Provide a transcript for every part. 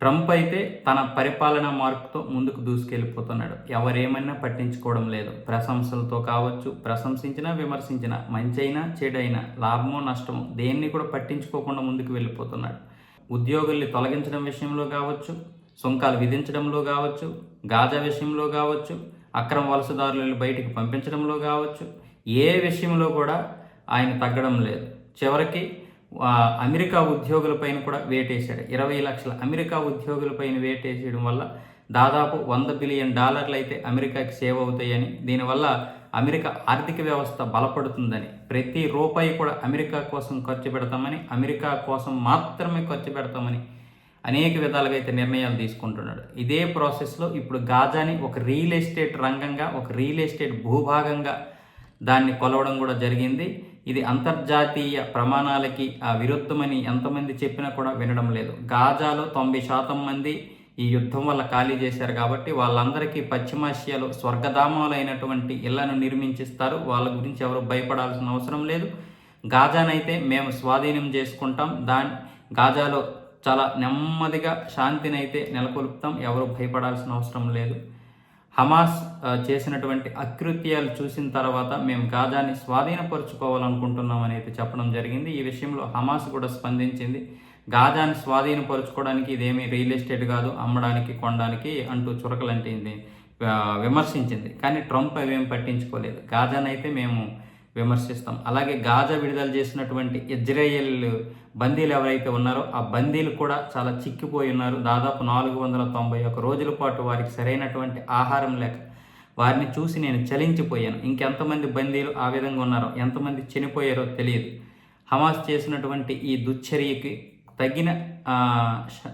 Trump అయితే తన పరిపాలనా మార్పుతో ముందుకు దూసుకెళ్ళిపోతున్నాడు. ఎవరేమన్నా పట్టించుకోవడం లేదు. ప్రశంసలతో కావచ్చు, ప్రశంసించినా, విమర్శించినా, మంచైనా, చెడైనా, లాభమో, నష్టమో దేన్ని కూడా పట్టించుకోకుండా ముందుకు వెళ్ళిపోతున్నాడు. ఉద్యోగుల్ని తొలగించడం విషయంలో కావచ్చు, సుంకాలు విధించడంలో కావచ్చు, గాజా విషయంలో కావచ్చు, అక్రమ వలసదారులను బయటికి పంపించడంలో కావచ్చు, ఏ విషయంలో కూడా ఆయన తగ్గడం లేదు. చివరికి అమెరికా ఉద్యోగులపైన కూడా వేటేశాడు. 20 లక్షల అమెరికా ఉద్యోగులపైన వేటేసేయడం వల్ల దాదాపు $100 బిలియన్ అయితే అమెరికాకి సేవ్ అవుతాయని, దీనివల్ల అమెరికా ఆర్థిక వ్యవస్థ బలపడుతుందని, ప్రతి రూపాయి కూడా అమెరికా కోసం ఖర్చు పెడతామని, అమెరికా కోసం మాత్రమే ఖర్చు పెడతామని అనేక విధాలుగా అయితే నిర్ణయాలు తీసుకుంటున్నాడు. ఇదే ప్రాసెస్లో ఇప్పుడు గాజాని ఒక రియల్ ఎస్టేట్ రంగంగా, ఒక రియల్ ఎస్టేట్ భూభాగంగా దాన్ని కొలవడం కూడా జరిగింది. ఇది అంతర్జాతీయ ప్రమాణాలకి విరుద్ధమని ఎంతమంది చెప్పినా కూడా వినడం లేదు. గాజాలో 90% మంది ఈ యుద్ధం వల్ల ఖాళీ చేశారు కాబట్టి వాళ్ళందరికీ పశ్చిమాసియాలో స్వర్గధామాలైనటువంటి ఇళ్లను నిర్మించిస్తారు. వాళ్ళ గురించి ఎవరు భయపడాల్సిన అవసరం లేదు. గాజానైతే మేము స్వాధీనం చేసుకుంటాం. గాజాలో చాలా నెమ్మదిగా శాంతినైతే నెలకొల్పుతాం. ఎవరు భయపడాల్సిన అవసరం లేదు. హమాస్ చేసినటువంటి అకృత్యాలు చూసిన తర్వాత మేము గాజాని స్వాధీనపరుచుకోవాలనుకుంటున్నామని అయితే చెప్పడం జరిగింది. ఈ విషయంలో హమాస్ కూడా స్పందించింది. గాజాని స్వాధీనపరుచుకోవడానికి ఇదేమీ రియల్ ఎస్టేట్ కాదు, అమ్మడానికి కొనడానికి అంటూ చురకలంటింది, విమర్శించింది. కానీ ట్రంప్ అవేం పట్టించుకోలేదు. గాజానైతే మేము విమర్శిస్తాం. అలాగే గాజా విడుదల చేసినటువంటి ఇజ్రాయెల్ బందీలు ఎవరైతే ఉన్నారో ఆ బందీలు కూడా చాలా చిక్కిపోయి ఉన్నారు. దాదాపు 491 రోజుల పాటు వారికి సరైనటువంటి ఆహారం లేక వారిని చూసి నేను చలించిపోయాను. ఇంకెంతమంది బందీలు ఆ విధంగా ఉన్నారో, ఎంతమంది చనిపోయారో తెలియదు. హమాస్ చేసినటువంటి ఈ దుశ్చర్యకి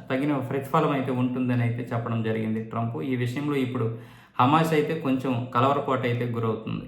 తగిన ప్రతిఫలం అయితే ఉంటుందని అయితే చెప్పడం జరిగింది ట్రంప్. ఈ విషయంలో ఇప్పుడు హమాస్ అయితే కొంచెం కలవరపాటు అయితే గురవుతుంది.